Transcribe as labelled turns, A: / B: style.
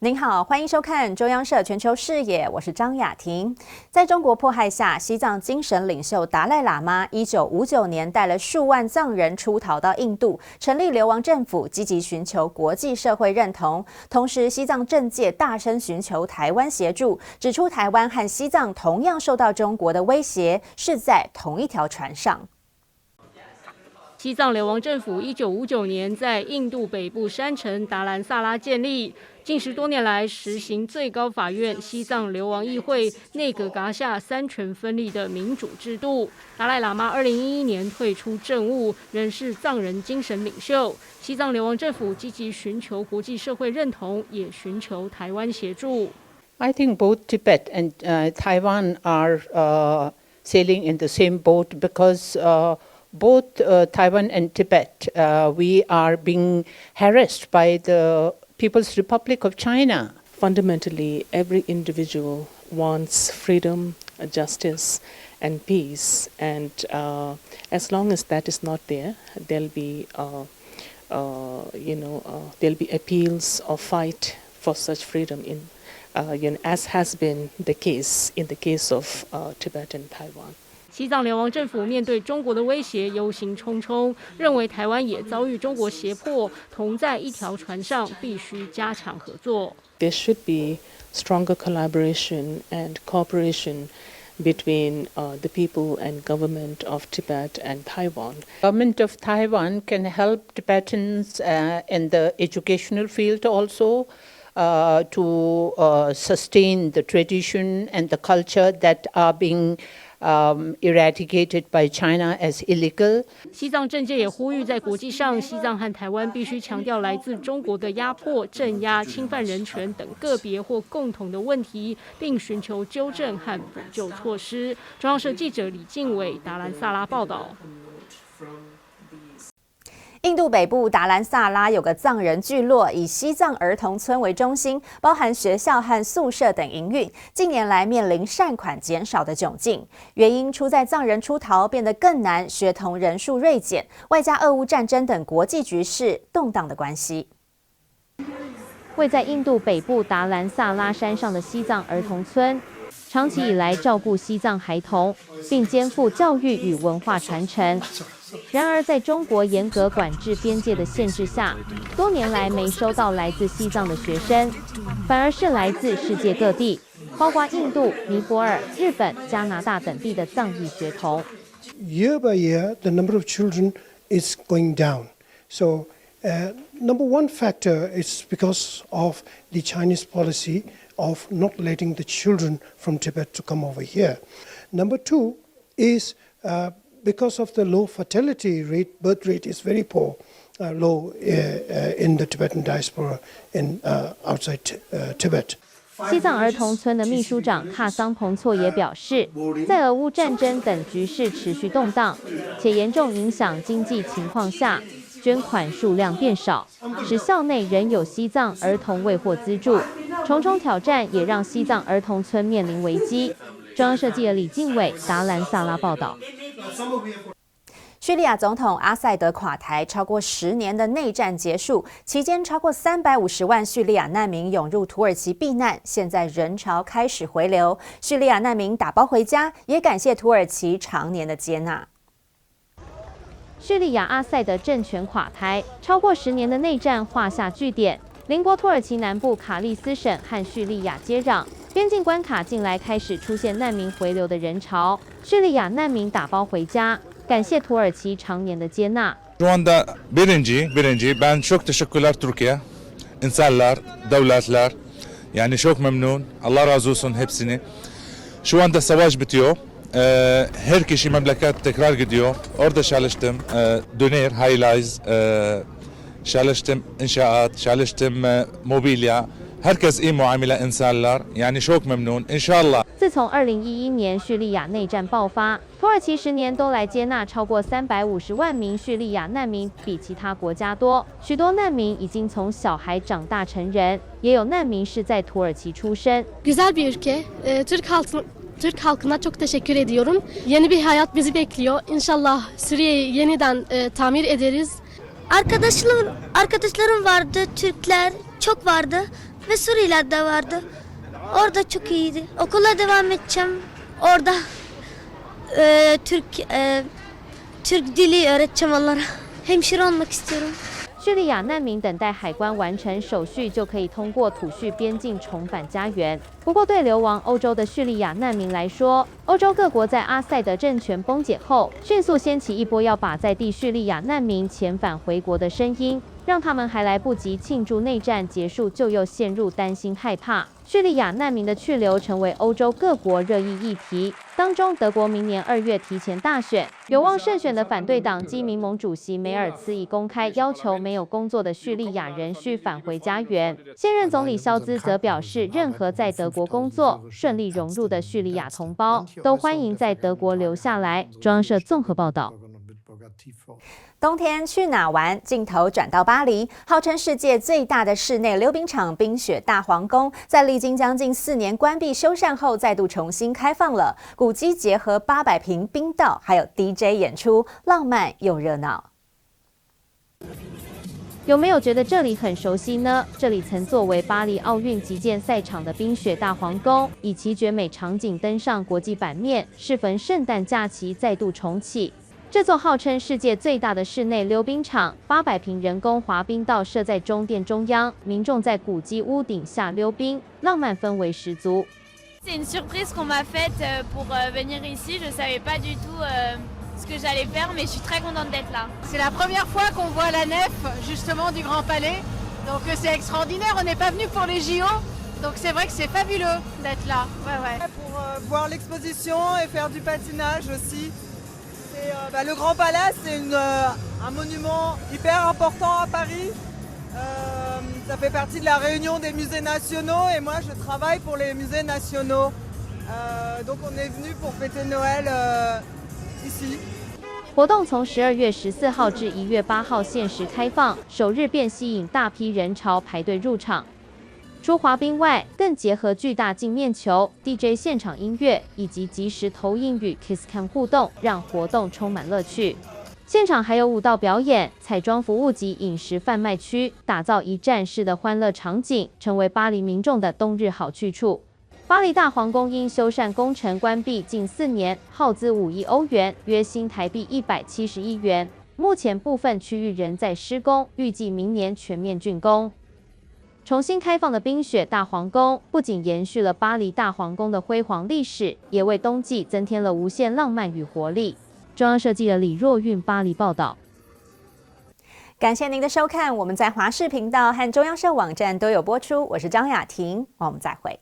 A: 您好，欢迎收看中央社全球视野，我是张雅婷。在中国迫害下，西藏精神领袖达赖喇嘛1959年带了数万藏人出逃到印度，成立流亡政府，积极寻求国际社会认同。同时，西藏政界大声寻求台湾协助，指出台湾和西藏同样受到中国的威胁，是在同一条船上。
B: 西藏流亡政府1959年在印度北部山城达兰萨拉建立，近10多年来实行最高法院、西藏流亡议会、内阁辖下三权分立的民主制度。达赖喇嘛2011年退出政务，仍是藏人精神领袖。西藏流亡政府积极寻求国际社会认同，也寻求台湾协助。
C: I think both Tibet and Taiwan are sailing in the same boat because both Taiwan and Tibet, we are being harassed by the People's Republic of China.
D: Fundamentally, every individual wants freedom, justice, and peace. And as long as that is not there, there'll be, there'll be appeals or fight for such freedom in, as has been the case in the case of Tibet and Taiwan.
B: 西藏流亡政府面对中国的威胁，忧心忡忡，认为台湾也遭遇中国胁迫，同在一条船上，必须加强合作。
D: There should be stronger collaboration and cooperation between the people and government of Tibet and Taiwan.
C: Government of Taiwan can help Tibetans in the educational field also to sustain the tradition and the culture that are being eradicated by China as illegal.
B: 西藏政界也呼吁，在国际上，西藏和台湾必须强调来自中国的压迫、镇压、侵犯人权等个别或共同的问题，并寻求纠正和补救措施。中央社记者李敬伟、达兰萨拉报道。
A: 印度北部达兰萨拉有个藏人聚落，以西藏儿童村为中心，包含学校和宿舍等营运。近年来面临善款减少的窘境，原因出在藏人出逃变得更难，学童人数锐减，外加俄乌战争等国际局势动荡的关系。
E: 位在印度北部达兰萨拉山上的西藏儿童村，长期以来照顾西藏孩童，并肩负教育与文化传承。然而，在中国严格管制边界的限制下，多年来没收到来自西藏的学生，反而是来自世界各地，包括印度、尼泊尔、日本、加拿大等地的藏裔学童。
F: Year by year, the number of children is going down. So, number one factor is because of the Chinese policy of not letting the children from Tibet to come over here. Number two is because of the low fertility rate, birth rate is very poor, low in the Tibetan diaspora in outside Tibet.
E: 西藏儿童村的秘书长喀桑彭措也表示，在俄乌战争等局势持续动荡且严重影响经济情况下，捐款数量变少，使校内仍有西藏儿童未获资助。重重挑战也让西藏儿童村面临危机。中央社记者李敬伟、达兰萨拉报道。
A: 叙利亚总统阿塞德垮台超过10年的内战结束，期间超过350万叙利亚难民涌入土耳其避难，现在人潮开始回流，叙利亚难民打包回家，也感谢土耳其常年的接纳。
E: 叙利亚阿塞德政权垮台，超过10年的内战画下句点。邻国土耳其南部卡利斯省和叙利亚接壤，边境关卡近来开始出现难民回流的人潮，叙利亚难民打包回家，感谢土耳其常年的接纳。
G: Şu anda birinci ben çok teşekkürler Türkiye, insanlar, devletler, yani çok memnun. Allah razı olsun hepsini. Şu anda savaş bitiyor. Her kişi memleket tekrar gidiyor. Orada çalıştım, döner, highlights, çalıştım inşaat, çalıştım mobilya. Herkes iyi muamele insanlar, yani çok memnun. İnşallah.
E: 自从2011年叙利亚内战爆发，土耳其10年都来接纳超过350万名叙利亚难民，比其他国家多。许多难民已经从小孩长大成人，也有难民是在土耳其出生。
H: Güzel bir ülke. Türk halkına çok teşekkür ediyorum. Yeni bir hayat bizi bekliyor. İnşallah Suriye'yi yeniden tamir ederiz.
I: Arkadaşlarım vardı, Türkler çok vardı. ve Suriyeliler de vardı. Orada çok iyiydi. Okula devam edeceğim. Orada Türk dili öğreteceğim onlara. Hemşire olmak istiyorum.
E: 叙利亚难民等待海关完成手续，就可以通过土叙边境重返家园。不过，对流亡欧洲的叙利亚难民来说，欧洲各国在阿塞德政权崩解后，迅速掀起一波要把在地叙利亚难民遣返回国的声音，让他们还来不及庆祝内战结束，就又陷入担心害怕。叙利亚难民的去留成为欧洲各国热议议题。当中，德国明年2月提前大选，有望胜选的反对党基民盟主席梅尔茨已公开要求没有工作的叙利亚人需返回家园。现任总理肖兹则表示，任何在德国工作、顺利融入的叙利亚同胞都欢迎在德国留下来。中央社综合报道。
A: 冬天去哪玩？镜头转到巴黎，号称世界最大的室内溜冰场冰雪大皇宫，在历经将近4年关闭修缮后，再度重新开放了。古迹结合800平冰道，还有 DJ 演出，浪漫又热闹。
E: 有没有觉得这里很熟悉呢？这里曾作为巴黎奥运击剑赛场的冰雪大皇宫，以其绝美场景登上国际版面，适逢圣诞假期再度重启。这座号称世界最大的室内溜冰场，800平人工滑冰道设在中殿中央，民众在古迹屋顶下溜冰，浪漫氛围十足。
J: C'est une surprise qu'on m'a faite pour venir ici. Je savais pas du tout ce que j'allais faire, mais je suis très contente d'être là.
K: C'est la première fois qu'on voit la nef justement du Grand Palais, donc c'est extraordinaire. On n'est pas venu pour les JO, donc c'est vrai que c'est fabuleux d'être là. Ouais, ouais.
L: Pour voir l'exposition et faire du patinage aussi. Le Grand Palais, c'est un monument hyper important à Paris. Ça fait partie de la réunion des musées nationaux et moi je travaille pour les musées nationaux. Donc on est venu pour fêter Noël ici.
E: 活动从12月14号至1月8号限时开放，首日便吸引大批人潮排队入场。除滑冰外，更结合巨大镜面球、DJ 现场音乐以及即时投影与 Kiss Cam 互动，让活动充满乐趣。现场还有舞蹈表演、彩妆服务及饮食贩卖区，打造一站式的欢乐场景，成为巴黎民众的冬日好去处。巴黎大皇宫因修缮工程关闭近4年，耗资5亿欧元，约新台币170亿元。目前部分区域仍在施工，预计明年全面竣工。重新开放的冰雪大皇宫不仅延续了巴黎大皇宫的辉煌历史，也为冬季增添了无限浪漫与活力。中央社记者李若韵巴黎报道。
A: 感谢您的收看，我们在华视频道和中央社网站都有播出。我是张雅婷，我们再会。